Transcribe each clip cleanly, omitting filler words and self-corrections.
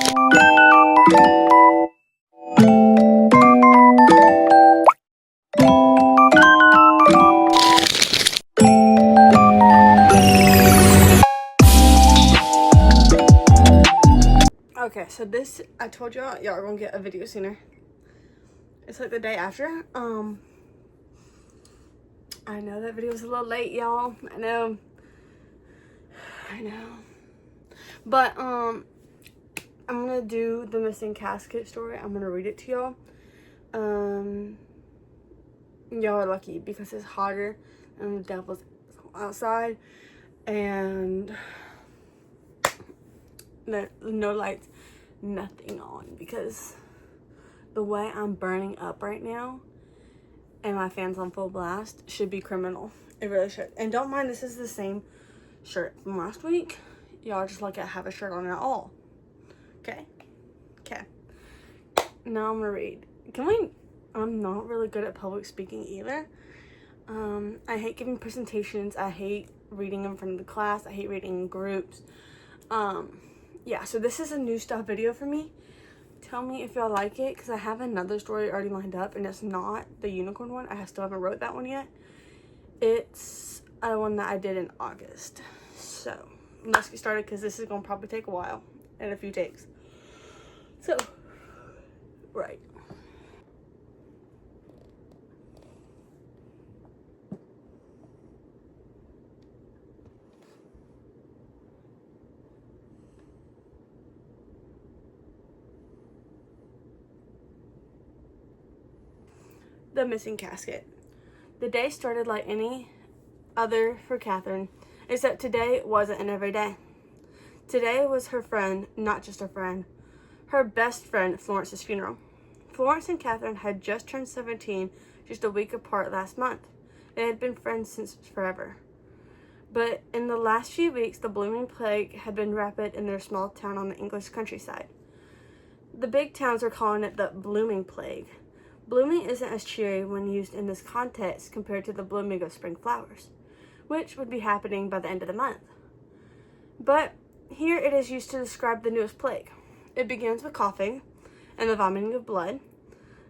Okay, so this, I told y'all are gonna get a video sooner. It's like the day after. I know that video was a little late, y'all. I know. But I'm gonna do the missing casket story. I'm gonna read it to y'all. Y'all are lucky because it's hotter and the devil's outside, and no lights, nothing on, because the way I'm burning up right now and my fan's on full blast should be criminal. It really should. And don't mind, this is the same shirt from last week. Y'all just like I have a shirt on at all. Okay? Now I'm gonna read. I'm not really good at public speaking either. I hate giving presentations. I hate reading in front of the class. I hate reading in groups. Yeah, so this is a new stuff video for me. Tell me if y'all like it, because I have another story already lined up, and it's not the unicorn one. I still haven't wrote that one yet. It's one that I did in August. So let's get started, because this is going to probably take a while and a few takes. So, right. The missing casket. The day started like any other for Catherine, except today wasn't an everyday. Today was her friend, not just a friend, her best friend, Florence's funeral. Florence and Catherine had just turned 17, just a week apart last month. They had been friends since forever. But in the last few weeks, the blooming plague had been rapid in their small town on the English countryside. The big towns are calling it the blooming plague. Blooming isn't as cheery when used in this context compared to the blooming of spring flowers, which would be happening by the end of the month. But here it is used to describe the newest plague. It begins with coughing and the vomiting of blood.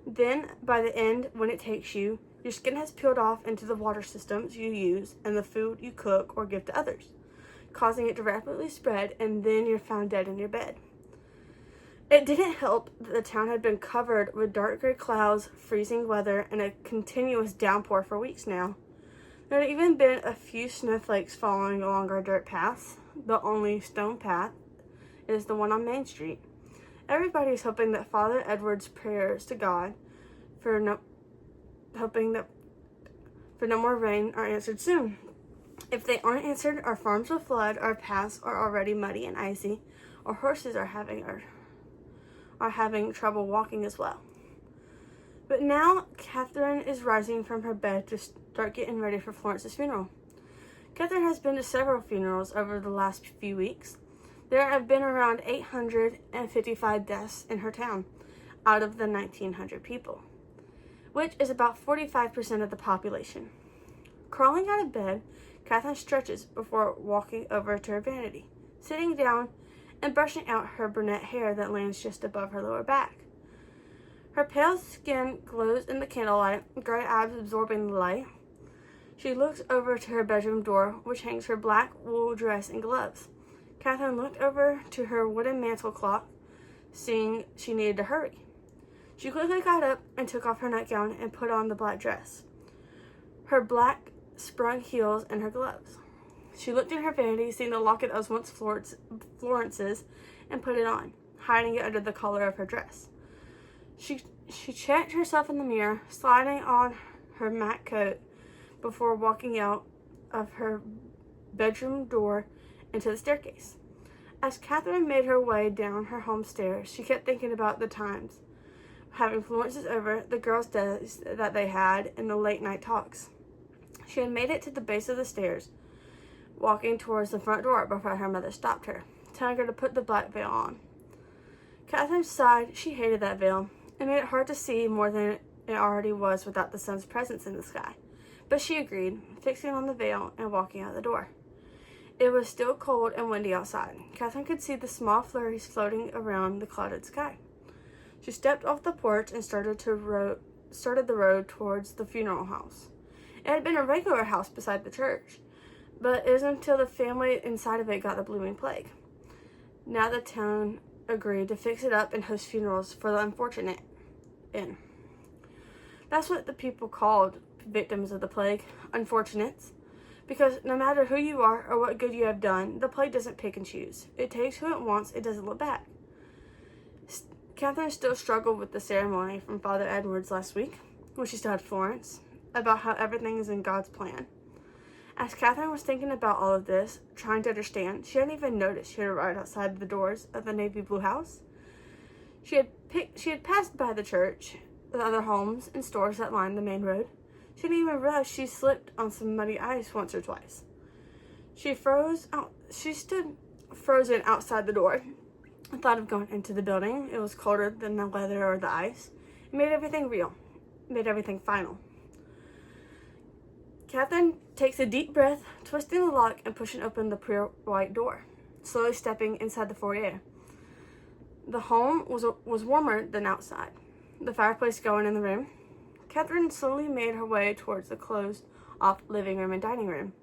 Then, by the end, when it takes you, your skin has peeled off into the water systems you use and the food you cook or give to others, causing it to rapidly spread, and then you're found dead in your bed. It didn't help that the town had been covered with dark gray clouds, freezing weather, and a continuous downpour for weeks now. There had even been a few snowflakes falling along our dirt paths. The only stone path is the one on Main Street. Everybody's hoping that Father Edward's prayers to God for no more rain are answered soon. If they aren't answered, our farms will flood, our paths are already muddy and icy, our horses are having trouble walking as well. But now Catherine is rising from her bed to start getting ready for Florence's funeral. Catherine has been to several funerals over the last few weeks. There have been around 855 deaths in her town out of the 1,900 people, which is about 45% of the population. Crawling out of bed, Catherine stretches before walking over to her vanity, sitting down and brushing out her brunette hair that lands just above her lower back. Her pale skin glows in the candlelight, gray abs absorbing the light. She looks over to her bedroom door, which hangs her black wool dress and gloves. Catherine looked over to her wooden mantel clock, seeing she needed to hurry. She quickly got up and took off her nightgown and put on the black dress, her black sprung heels, and her gloves. She looked in her vanity, seeing the locket that was once Florence's, and put it on, hiding it under the collar of her dress. She checked herself in the mirror, sliding on her matte coat before walking out of her bedroom door into the staircase. As Catherine made her way down her home stairs, she kept thinking about the times having Florence's over, the girls' days that they had, and the late night talks. She had made it to the base of the stairs, walking towards the front door before her mother stopped her, telling her to put the black veil on. Catherine sighed. She hated that veil. It made it hard to see more than it already was without the sun's presence in the sky. But she agreed, fixing on the veil and walking out the door. It was still cold and windy outside. Catherine could see the small flurries floating around the clouded sky. She stepped off the porch and started the road towards the funeral house. It had been a regular house beside the church, but it was until the family inside of it got the blooming plague. Now the town agreed to fix it up and host funerals for the unfortunate in. That's what the people called victims of the plague, unfortunates. Because no matter who you are or what good you have done, the plague doesn't pick and choose. It takes who it wants, it doesn't look back. Catherine still struggled with the ceremony from Father Edwards last week, when she still had Florence, about how everything is in God's plan. As Catherine was thinking about all of this, trying to understand, she hadn't even noticed she had arrived outside the doors of the navy blue house. She had passed by the church, the other homes and stores that lined the main road. She didn't even realize she slipped on some muddy ice once or twice. She stood frozen outside the door. I thought of going into the building. It was colder than the weather or the ice. It made everything real. It made everything final. Catherine takes a deep breath, twisting the lock and pushing open the pure white door, slowly stepping inside the foyer. The home was warmer than outside. The fireplace going in the room. Catherine slowly made her way towards the closed-off living room and dining room.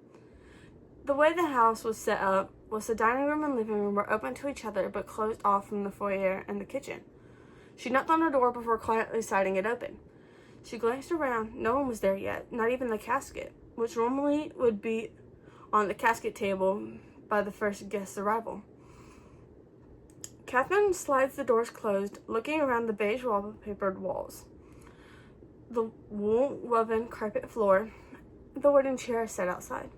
The way the house was set up was the dining room and living room were open to each other but closed off from the foyer and the kitchen. She knocked on the door before quietly sliding it open. She glanced around. No one was there yet, not even the casket, which normally would be on the casket table by the first guest's arrival. Catherine slides the doors closed, looking around the beige wallpapered walls, the wool-woven carpet floor, the wooden chair set outside.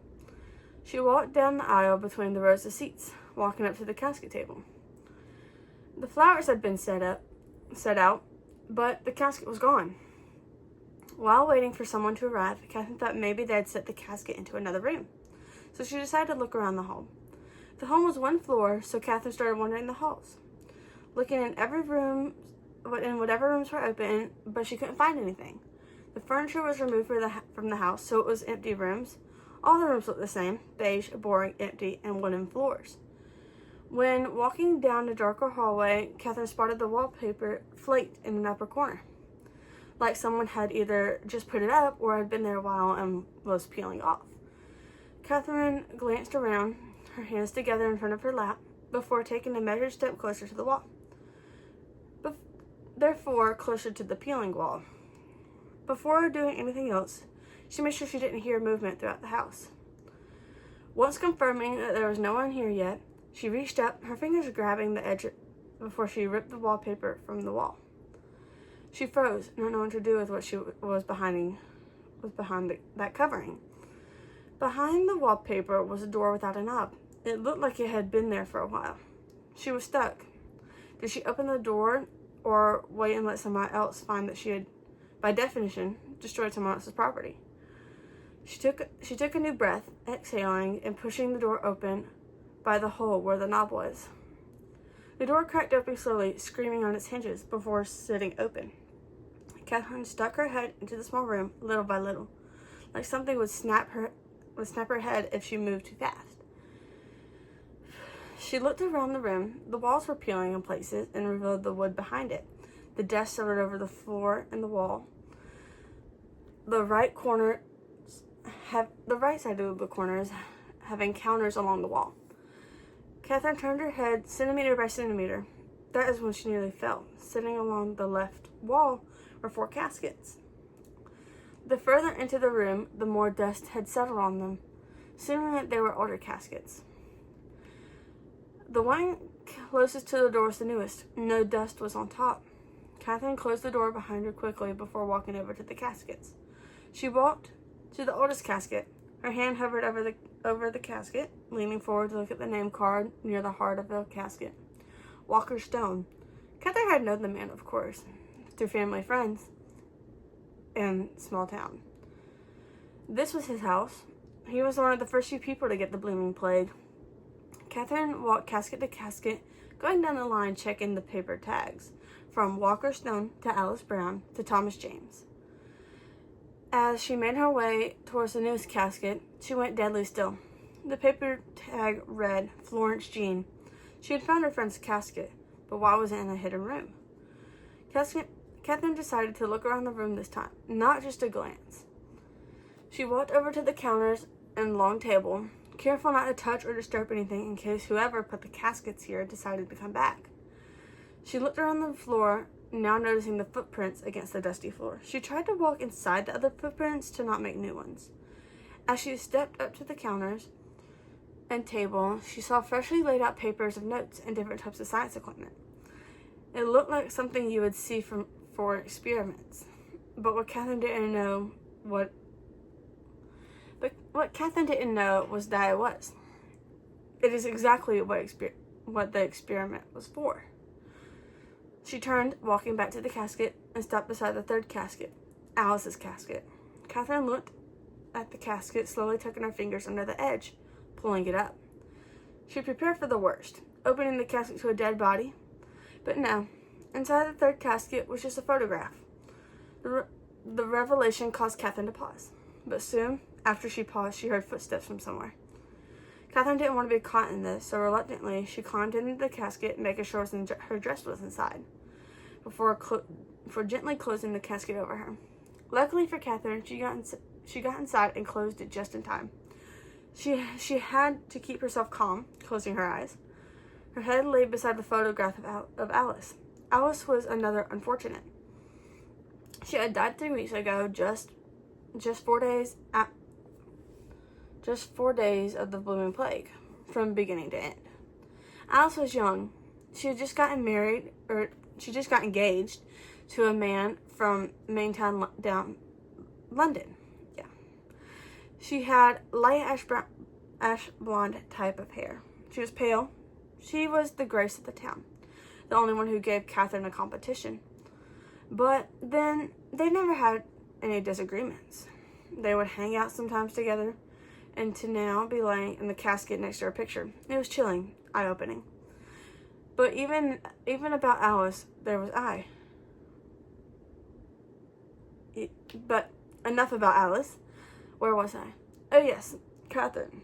She walked down the aisle between the rows of seats, walking up to the casket table. The flowers had been set out, but the casket was gone. While waiting for someone to arrive, Catherine thought maybe they had set the casket into another room, so she decided to look around the home. The home was one floor, so Catherine started wandering the halls, looking in every room, in whatever rooms were open, but she couldn't find anything. The furniture was removed from the house, so it was empty rooms. All the rooms looked the same, beige, boring, empty, and wooden floors. When walking down a darker hallway, Catherine spotted the wallpaper flaked in an upper corner, like someone had either just put it up or had been there a while and was peeling off. Catherine glanced around, her hands together in front of her lap, before taking a measured step closer to the wall. Therefore, closer to the peeling wall. Before doing anything else, she made sure she didn't hear movement throughout the house. Once confirming that there was no one here yet, she reached up, her fingers grabbing the edge before she ripped the wallpaper from the wall. She froze, not knowing what to do with what she was behind that covering. Behind the wallpaper was a door without a knob. It looked like it had been there for a while. She was stuck. Did she open the door or wait and let someone else find that she had, by definition, destroyed someone else's property? She took a new breath, exhaling and pushing the door open by the hole where the knob was. The door cracked open slowly, screaming on its hinges before sitting open. Catherine stuck her head into the small room, little by little, like something would snap her head if she moved too fast. She looked around the room. The walls were peeling in places and revealed the wood behind it. The desk silvered over the floor and the wall. The right side of the corners having counters along the wall. Catherine turned her head centimeter by centimeter. That is when she nearly fell. Sitting along the left wall were 4 caskets. The further into the room, the more dust had settled on them, assuming that they were older caskets. The one closest to the door was the newest. No dust was on top. Catherine closed the door behind her quickly before walking over to the caskets. She walked to the oldest casket. Her hand hovered over the casket, leaning forward to look at the name card near the heart of the casket. Walker Stone. Catherine had known the man, of course, through family friends in small town. This was his house. He was one of the first few people to get the blooming plague. Catherine walked casket to casket, going down the line checking the paper tags, from Walker Stone to Alice Brown to Thomas James. As she made her way towards the newest casket, she went deadly still. The paper tag read Florence Jean. She had found her friend's casket, but why was it in a hidden room? Catherine decided to look around the room this time, not just a glance. She walked over to the counters and long table, careful not to touch or disturb anything in case whoever put the caskets here decided to come back. She looked around the floor, now noticing the footprints against the dusty floor. She tried to walk inside the other footprints to not make new ones. As she stepped up to the counters and table, she saw freshly laid out papers of notes and different types of science equipment. It looked like something you would see for experiments, but what Catherine didn't know was that it was. It is exactly what the experiment was for. She turned, walking back to the casket, and stopped beside the third casket, Alice's casket. Catherine looked at the casket, slowly tucking her fingers under the edge, pulling it up. She prepared for the worst, opening the casket to a dead body. But no, inside the third casket was just a photograph. The revelation caused Catherine to pause, but soon after she paused, she heard footsteps from somewhere. Catherine didn't want to be caught in this, so reluctantly, she climbed into the casket, making sure her dress was inside, before gently closing the casket over her. Luckily for Catherine, she got inside and closed it just in time. She had to keep herself calm, closing her eyes. Her head lay beside the photograph of Alice. Alice was another unfortunate. She had died 3 weeks ago, just 4 days of the blooming plague, from beginning to end. Alice was young. She had just gotten married, or she just got engaged to a man from Maintown down London. Yeah. She had light ash blonde type of hair. She was pale. She was the grace of the town, the only one who gave Catherine a competition. But then they never had any disagreements. They would hang out sometimes together, and to now be laying in the casket next to her picture. It was chilling, eye-opening. But even about Alice, there was I. But enough about Alice. Where was I? Oh yes, Catherine.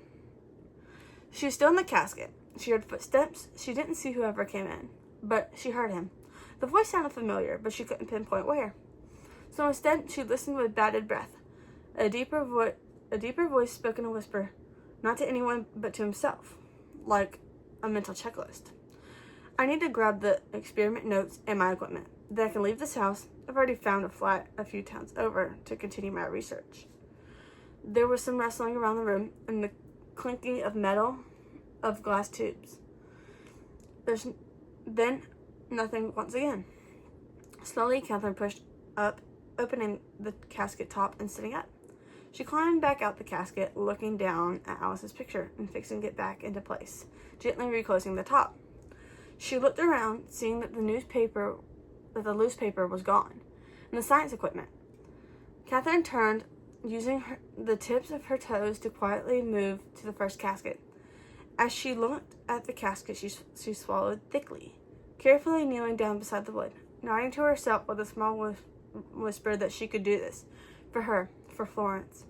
She was still in the casket. She heard footsteps. She didn't see whoever came in, but she heard him. The voice sounded familiar, but she couldn't pinpoint where. So instead, she listened with bated breath. A deeper voice spoke in a whisper, not to anyone but to himself, like a mental checklist. I need to grab the experiment notes and my equipment. Then I can leave this house. I've already found a flat a few towns over to continue my research. There was some rustling around the room and the clinking of glass tubes. Then nothing once again. Slowly, Catherine pushed up, opening the casket top and sitting up. She climbed back out the casket, looking down at Alice's picture and fixing it back into place, gently reclosing the top. She looked around, seeing that the loose paper was gone, and the science equipment. Catherine turned, using the tips of her toes to quietly move to the first casket. As she looked at the casket, she swallowed thickly, carefully kneeling down beside the wood, nodding to herself with a small whisper that she could do this. For Florence.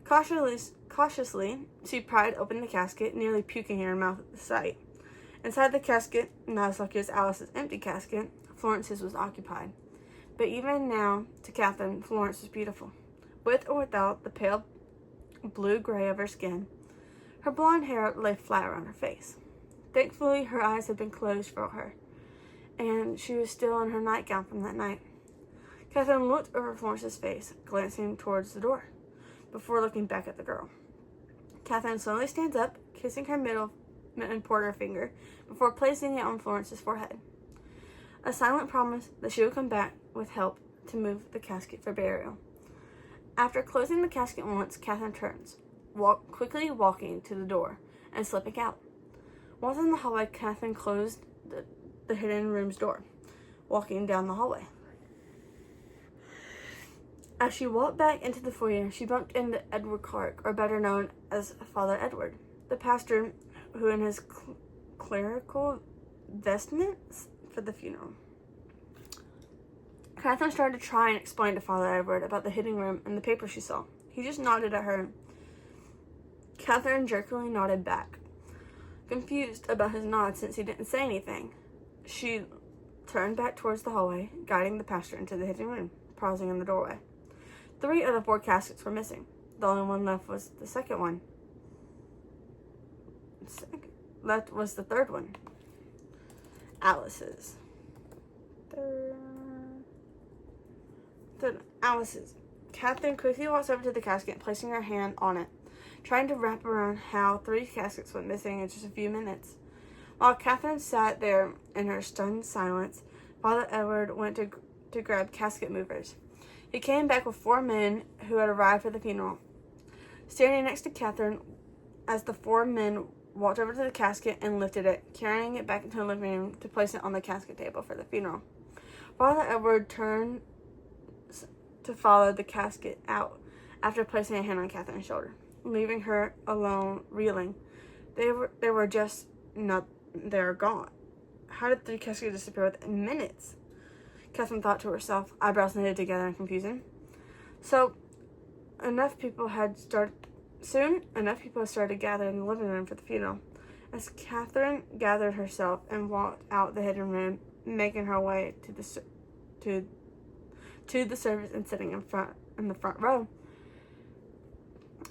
Cautiously, she pried open the casket, nearly puking in her mouth at the sight. Inside the casket, not as lucky as Alice's empty casket, Florence's was occupied. But even now, to Catherine, Florence was beautiful. With or without the pale blue-gray of her skin, her blonde hair lay flat around her face. Thankfully, her eyes had been closed for her, and she was still in her nightgown from that night. Catherine looked over Florence's face, glancing towards the door, before looking back at the girl. Catherine slowly stands up, kissing her middle and pointer finger, before placing it on Florence's forehead. A silent promise that she would come back with help to move the casket for burial. After closing the casket once, Catherine turns, quickly walking to the door and slipping out. Once in the hallway, Catherine closed the hidden room's door, walking down the hallway. As she walked back into the foyer, she bumped into Edward Clark, or better known as Father Edward, the pastor who in his clerical vestments for the funeral. Catherine started to try and explain to Father Edward about the hidden room and the paper she saw. He just nodded at her Catherine jerkily nodded back, confused about his nod since he didn't say anything. She turned back towards the hallway, guiding the pastor into the hidden room, pausing in the doorway. 3 of the 4 caskets were missing. The only one left was the second one. Left was the third one. Alice's. Alice's. Catherine quickly walks over to the casket, placing her hand on it, trying to wrap around how 3 caskets went missing in just a few minutes. While Catherine sat there in her stunned silence, Father Edward went to grab casket movers. He came back with 4 men who had arrived for the funeral. Standing next to Catherine as the 4 men walked over to the casket and lifted it, carrying it back into the living room to place it on the casket table for the funeral. Father Edward turned to follow the casket out after placing a hand on Catherine's shoulder, leaving her alone, reeling. They were just not. They're gone. How did 3 caskets disappear within minutes? Catherine thought to herself, eyebrows knitted together in confusion. Soon, enough people had started to gather in the living room for the funeral. As Catherine gathered herself and walked out the hidden room, making her way to the service and sitting in the front row.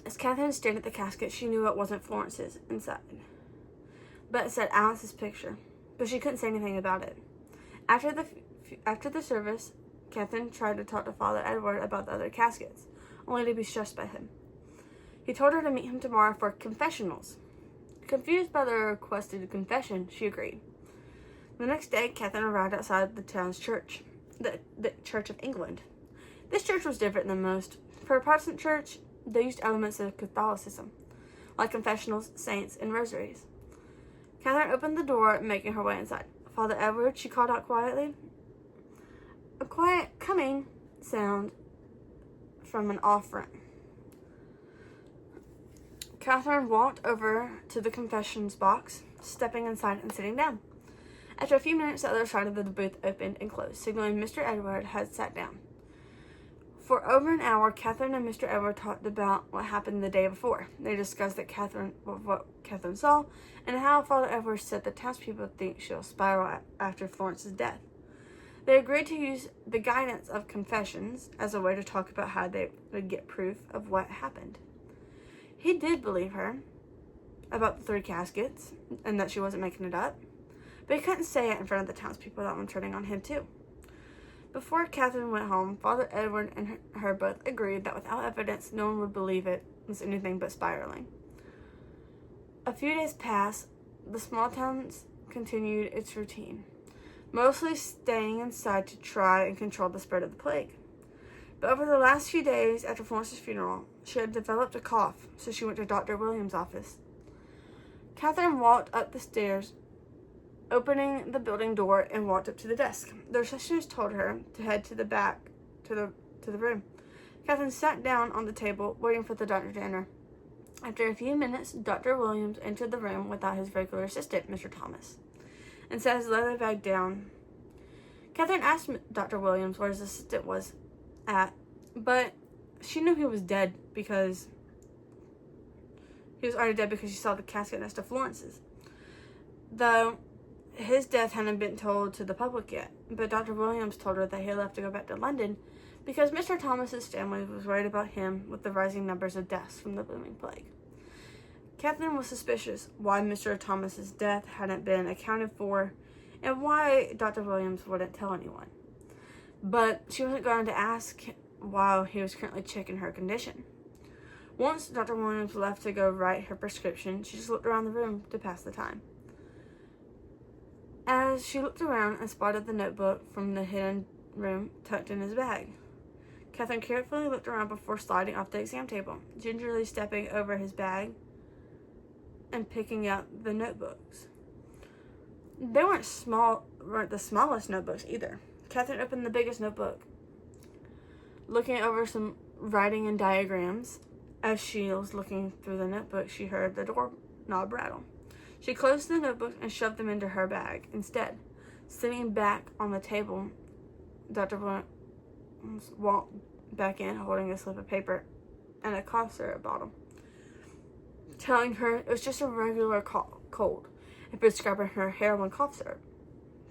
As Catherine stared at the casket, she knew it wasn't Florence's inside, but it said Alice's picture. But she couldn't say anything about it. After the service, Catherine tried to talk to Father Edward about the other caskets, only to be shushed by him. He told her to meet him tomorrow for confessionals. Confused by the requested confession, she agreed. The next day, Catherine arrived outside the town's church, the Church of England. This church was different than most. For a Protestant church, they used elements of Catholicism, like confessionals, saints, and rosaries. Catherine opened the door, making her way inside. Father Edward, she called out quietly. A quiet coming sound from an offering. Catherine walked over to the confessions box, stepping inside and sitting down. After a few minutes, the other side of the booth opened and closed, signaling Mr. Edward had sat down. For over an hour, Catherine and Mr. Edward talked about what happened the day before. They discussed what Catherine saw and how Father Edward said the townspeople think she'll spiral after Florence's death. They agreed to use the guidance of confessions as a way to talk about how they would get proof of what happened. He did believe her about the 3 caskets and that she wasn't making it up, but he couldn't say it in front of the townspeople without them turning on him too. Before Catherine went home, Father Edward and her both agreed that without evidence, no one would believe it was anything but spiraling. A few days passed. The small town continued its routine, mostly staying inside to try and control the spread of the plague. But over the last few days after Florence's funeral, she had developed a cough, so she went to Dr. Williams' office. Catherine walked up the stairs, opening the building door, and walked up to the desk. The receptionist told her to head to the back to the room. Catherine sat down on the table, waiting for the doctor to enter. After a few minutes, Dr. Williams entered the room without his regular assistant, Mr. Thomas, and set his leather bag down. Catherine asked Dr. Williams where his assistant was at, but she knew he was dead because he was already dead because she saw the casket next to Florence's. Though his death hadn't been told to the public yet, but Dr. Williams told her that he left to go back to London because Mr. Thomas's family was worried about him with the rising numbers of deaths from the booming plague. Catherine was suspicious why Mr. Thomas's death hadn't been accounted for and why Dr. Williams wouldn't tell anyone. But she wasn't going to ask while he was currently checking her condition. Once Dr. Williams left to go write her prescription, she just looked around the room to pass the time. As she looked around and spotted the notebook from the hidden room tucked in his bag, Catherine carefully looked around before sliding off the exam table, gingerly stepping over his bag and picking up the notebooks. They weren't the smallest notebooks either. Catherine opened the biggest notebook, looking over some writing and diagrams. As she was looking through the notebook, she heard the doorknob rattle. She closed the notebook and shoved them into her bag. Instead, sitting back on the table, Dr. Williams walked back in, holding a slip of paper and a cough syrup bottle. telling her it was just a regular cold and prescribing her heroin cough syrup,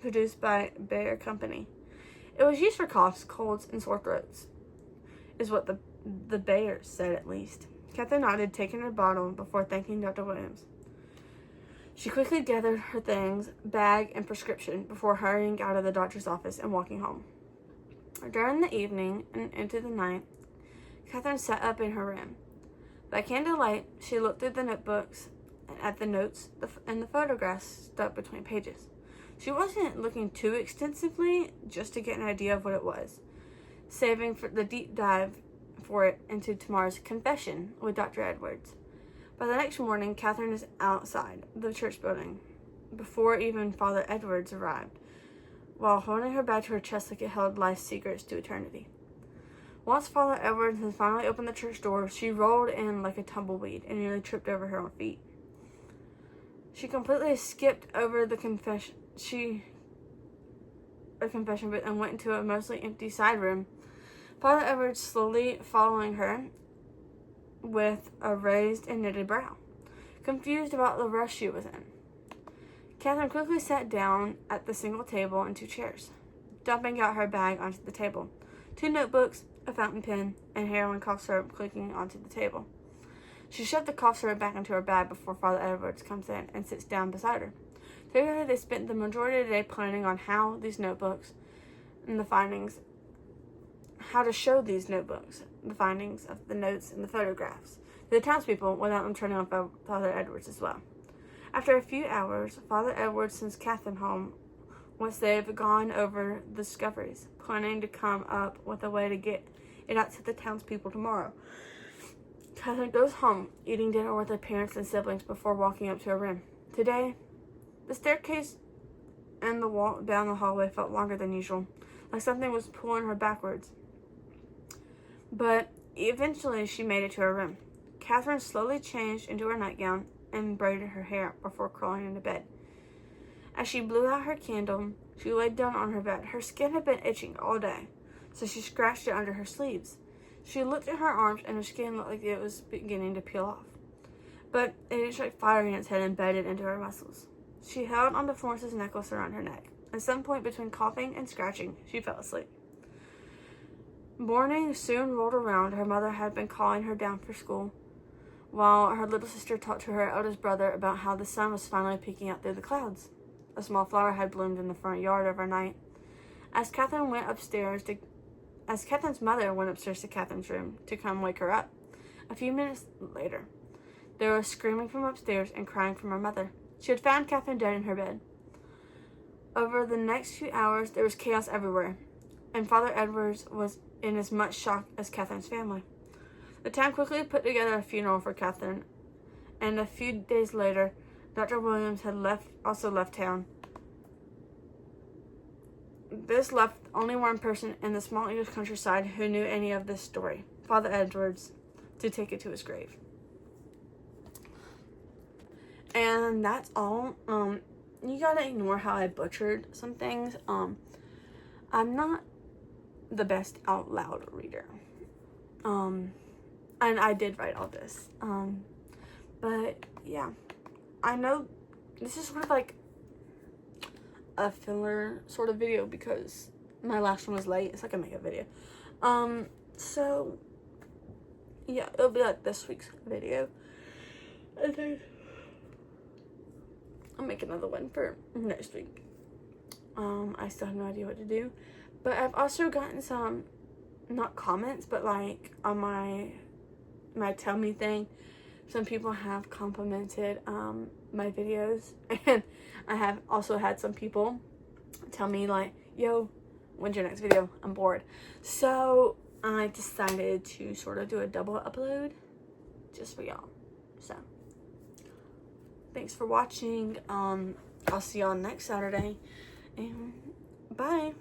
produced by Bayer Company. It was used for coughs, colds, and sore throats, is what the Bayers said at least. Catherine nodded, taking her bottle before thanking Dr. Williams. She quickly gathered her things, bag, and prescription before hurrying out of the doctor's office and walking home. During the evening and into the night, Catherine sat up in her room. By candlelight, she looked through the notebooks and at the notes and the photographs stuck between pages. She wasn't looking too extensively, just to get an idea of what it was, saving for the deep dive for it into tomorrow's confession with Dr. Edwards. By the next morning, Catherine is outside the church building, before even Father Edwards arrived, while holding her bag to her chest like it held life's secrets to eternity. Once Father Edwards had finally opened the church door, she rolled in like a tumbleweed and nearly tripped over her own feet. She completely skipped over the confession booth and went into a mostly empty side room. Father Edwards slowly following her with a raised and knitted brow, confused about the rush she was in. Catherine quickly sat down at the single table and 2 chairs, dumping out her bag onto the table, 2 notebooks, a fountain pen, and heroin cough syrup clicking onto the table. She shoved the cough syrup back into her bag before Father Edwards comes in and sits down beside her. Together, they spent the majority of the day planning on how these notebooks and the findings, how to show these notebooks, the findings of the notes and the photographs, to the townspeople without them turning on Father Edwards as well. After a few hours, Father Edwards sends Catherine home once they've gone over the discoveries, planning to come up with a way to get it out to the townspeople tomorrow. Catherine goes home, eating dinner with her parents and siblings before walking up to her room. Today, the staircase and the walk down the hallway felt longer than usual, like something was pulling her backwards. But eventually she made it to her room. Catherine slowly changed into her nightgown and braided her hair before crawling into bed. As she blew out her candle, she laid down on her bed. Her skin had been itching all day, so she scratched it under her sleeves. She looked at her arms, and her skin looked like it was beginning to peel off. But it itched like fire ants had embedded into her muscles. She held onto Florence's necklace around her neck. At some point between coughing and scratching, she fell asleep. Morning soon rolled around. Her mother had been calling her down for school, while her little sister talked to her eldest brother about how the sun was finally peeking out through the clouds. A small flower had bloomed in the front yard overnight. As Catherine went upstairs As Catherine's mother went upstairs to Catherine's room to come wake her up, a few minutes later, there was screaming from upstairs and crying from her mother. She had found Catherine dead in her bed. Over the next few hours, there was chaos everywhere, and Father Edwards was in as much shock as Catherine's family. The town quickly put together a funeral for Catherine, and a few days later, Dr. Williams had also left town. This left only one person in the small English countryside who knew any of this story, Father Edwards, to take it to his grave. And that's all. You gotta ignore how I butchered some things. I'm not the best out loud reader. And I did write all this. But yeah, I know this is sort of like a filler sort of video because my last one was late. It's like a makeup video. So yeah, it'll be like this week's video, and then I'll make another one for next week. I still have no idea what to do, but I've also gotten some, not comments, but like on my tell me thing, some people have complimented my videos, and I have also had some people tell me like, yo, when's your next video? I'm bored. So I decided to sort of do a double upload just for y'all. So thanks for watching. I'll see y'all next Saturday, and bye.